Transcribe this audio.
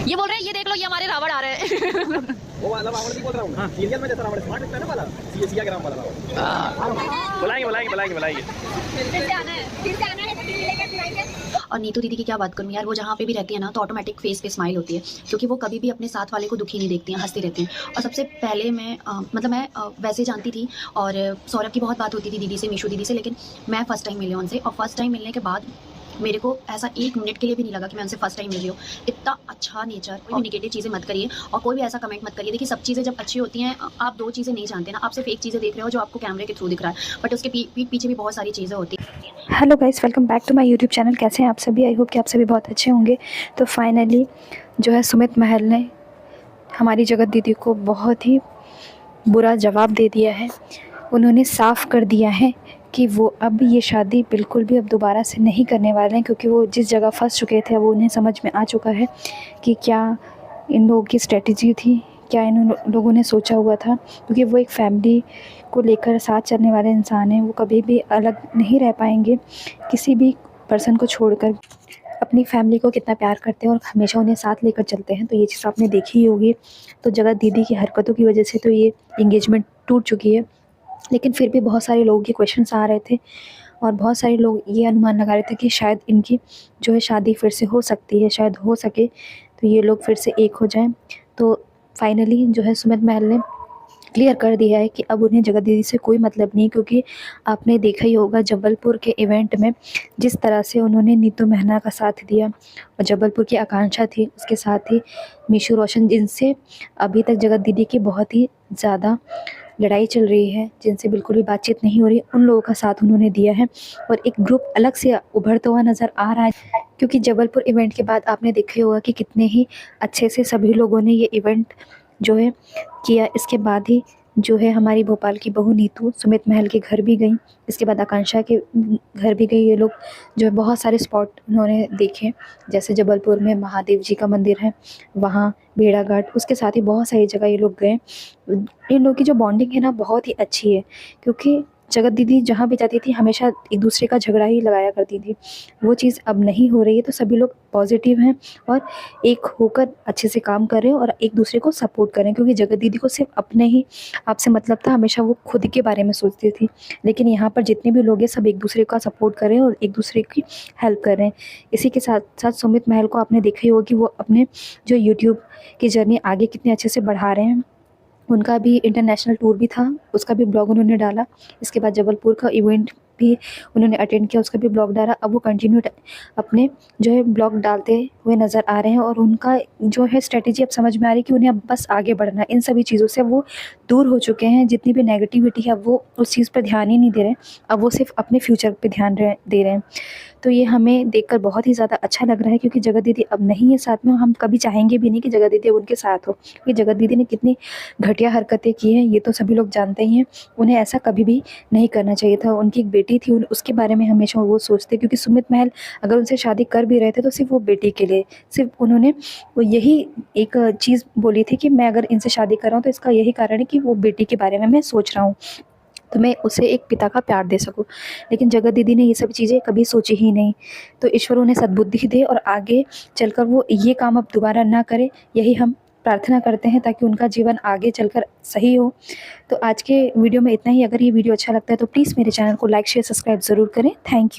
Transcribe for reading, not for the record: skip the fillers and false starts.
ये बोल रहे हैं, ये देख लो, ये हमारे रावण आ रहे हैं। वो वाला रावण नहीं बोल रहा हूँ। हाँ, सीरियल में जैसा रावण स्मार्ट लगता है ना वाला, सिया के नाम वाला रावण। बुलाएंगे। और नीतू दीदी की क्या बात करूँ यार, वो जहाँ पे भी रहती है ना तो ऑटोमेटिक फेस पे स्माइल होती है, क्योंकि वो कभी भी अपने साथ वाले को दुखी नहीं देखती हैं, हंसती रहती हैं। और सबसे पहले मैं मतलब मैं वैसे जानती थी, और सौरभ की बहुत बात होती थी दीदी से, मीशू दीदी से, लेकिन मैं फ़र्स्ट टाइम मिली उनसे। और फर्स्ट टाइम मिलने के बाद मेरे को ऐसा 1 मिनट के लिए भी नहीं लगा कि मैं उनसे फर्स्ट टाइम मिल रही हूँ। इतना अच्छा नेचर, कोई भी नेगेटिव चीज़ें मत करिए और कोई भी ऐसा कमेंट मत करिए। देखिए, सब चीज़ें जब अच्छी होती हैं, आप 2 चीज़ें नहीं जानते ना, आप सिर्फ एक चीज़ें देख रहे हो जो आपको कैमरे के थ्रू दिख रहा है, बट उसके पीठ पीछे भी बहुत सारी चीज़ें होती हैं। Hello guys, welcome back to my YouTube channel. कैसे हैं आप सभी? आई होप कि आप सभी बहुत अच्छे होंगे। तो फाइनली जो है सुमित महल ने हमारी जगत दीदी को बहुत ही बुरा जवाब दे दिया है। उन्होंने साफ़ कर दिया है कि वो अब ये शादी बिल्कुल भी अब दोबारा से नहीं करने वाले हैं, क्योंकि वो जिस जगह फंस चुके थे वो उन्हें समझ में आ चुका है कि क्या इन लोगों की स्ट्रेटजी थी, क्या इन लोगों ने सोचा हुआ था। क्योंकि वो एक फैमिली को लेकर साथ चलने वाले इंसान हैं, वो कभी भी अलग नहीं रह पाएंगे किसी भी पर्सन को छोड़कर। अपनी फैमिली को कितना प्यार करते हैं और हमेशा उन्हें साथ लेकर चलते हैं, तो ये चीज़ आपने देखी ही होगी। तो जगत दीदी की हरकतों की वजह से तो ये एंगेजमेंट टूट चुकी है, लेकिन फिर भी बहुत सारे लोगों के क्वेश्चंस आ रहे थे और बहुत सारे लोग ये अनुमान लगा रहे थे कि शायद इनकी जो है शादी फिर से हो सकती है, शायद हो सके तो ये लोग फिर से एक हो जाएं। तो फाइनली जो है सुमित महल ने क्लियर कर दिया है कि अब उन्हें जगत दीदी से कोई मतलब नहीं, क्योंकि आपने देखा ही होगा जबलपुर के इवेंट में जिस तरह से उन्होंने नीतू मेहना का साथ दिया, और जबलपुर की आकांक्षा थी, उसके साथ ही मीशू रोशन, जिनसे अभी तक जगत दीदी की बहुत ही ज़्यादा लड़ाई चल रही है, जिनसे बिल्कुल भी बातचीत नहीं हो रही, उन लोगों का साथ उन्होंने दिया है। और एक ग्रुप अलग से उभरता हुआ नज़र आ रहा है, क्योंकि जबलपुर इवेंट के बाद आपने देखा ही होगा कि कितने ही अच्छे से सभी लोगों ने ये इवेंट जो है किया। इसके बाद ही जो है हमारी भोपाल की बहू नीतू सुमित महल के घर भी गई, इसके बाद आकांक्षा के घर भी गई। ये लोग जो है बहुत सारे स्पॉट उन्होंने देखे, जैसे जबलपुर में महादेव जी का मंदिर है, वहाँ भेड़ा घाट, उसके साथ ही बहुत सारी जगह ये लोग गए। इन लोगों की जो बॉन्डिंग है ना बहुत ही अच्छी है, क्योंकि जगत दीदी जहाँ भी जाती थी हमेशा एक दूसरे का झगड़ा ही लगाया करती थी। वो चीज़ अब नहीं हो रही है, तो सभी लोग पॉजिटिव हैं और एक होकर अच्छे से काम कर रहे हैं और एक दूसरे को सपोर्ट करें। क्योंकि जगत दीदी को सिर्फ अपने ही आपसे मतलब था, हमेशा वो खुद के बारे में सोचती थी, लेकिन यहाँ पर जितने भी लोग हैं सब एक दूसरे का सपोर्ट कर रहे हैं और एक दूसरे की हेल्प कर रहे हैं। इसी के साथ साथ सुमित महल को आपने देखा ही होगा कि वो अपने जो यूट्यूब की जर्नी आगे कितने अच्छे से बढ़ा रहे हैं। उनका भी इंटरनेशनल टूर भी था, उसका भी ब्लॉग उन्होंने डाला। इसके बाद जबलपुर का इवेंट भी उन्होंने अटेंड किया, उसका भी ब्लॉग डाला। अब वो कंटिन्यू अपने जो है ब्लॉग डालते हुए नज़र आ रहे हैं और उनका जो है स्ट्रेटेजी अब समझ में आ रही है कि उन्हें अब बस आगे बढ़ना है। इन सभी चीज़ों से वो दूर हो चुके हैं, जितनी भी नेगेटिविटी है वो उस चीज़ पर ध्यान ही नहीं दे रहे हैं, अब वो सिर्फ अपने फ्यूचर पर ध्यान दे रहे हैं। तो ये हमें देखकर बहुत ही ज़्यादा अच्छा लग रहा है, क्योंकि जगत दीदी अब नहीं है साथ में, हम कभी चाहेंगे भी नहीं कि जगत दीदी अब उनके साथ हो, क्योंकि जगत दीदी ने कितनी घटिया हरकतें की हैं ये तो सभी लोग जानते ही हैं। उन्हें ऐसा कभी भी नहीं करना चाहिए था। उनकी एक बेटी थी, उसके बारे में हमेशा वो सोचते, क्योंकि सुमित महल अगर उनसे शादी कर भी रहे थे तो सिर्फ वो बेटी के लिए, सिर्फ उन्होंने वो यही एक चीज़ बोली थी कि मैं अगर इनसे शादी कर रहा हूँ तो इसका यही कारण है कि वो बेटी के बारे में मैं सोच रहा हूँ, तो मैं उसे एक पिता का प्यार दे सकूं। लेकिन जगत दीदी ने ये सब चीज़ें कभी सोची ही नहीं। तो ईश्वर उन्हें सद्बुद्धि दे और आगे चलकर वो ये काम अब दोबारा ना करे, यही हम प्रार्थना करते हैं, ताकि उनका जीवन आगे चलकर सही हो। तो आज के वीडियो में इतना ही। अगर ये वीडियो अच्छा लगता है तो प्लीज़ मेरे चैनल को लाइक शेयर सब्सक्राइब ज़रूर करें। Thank you.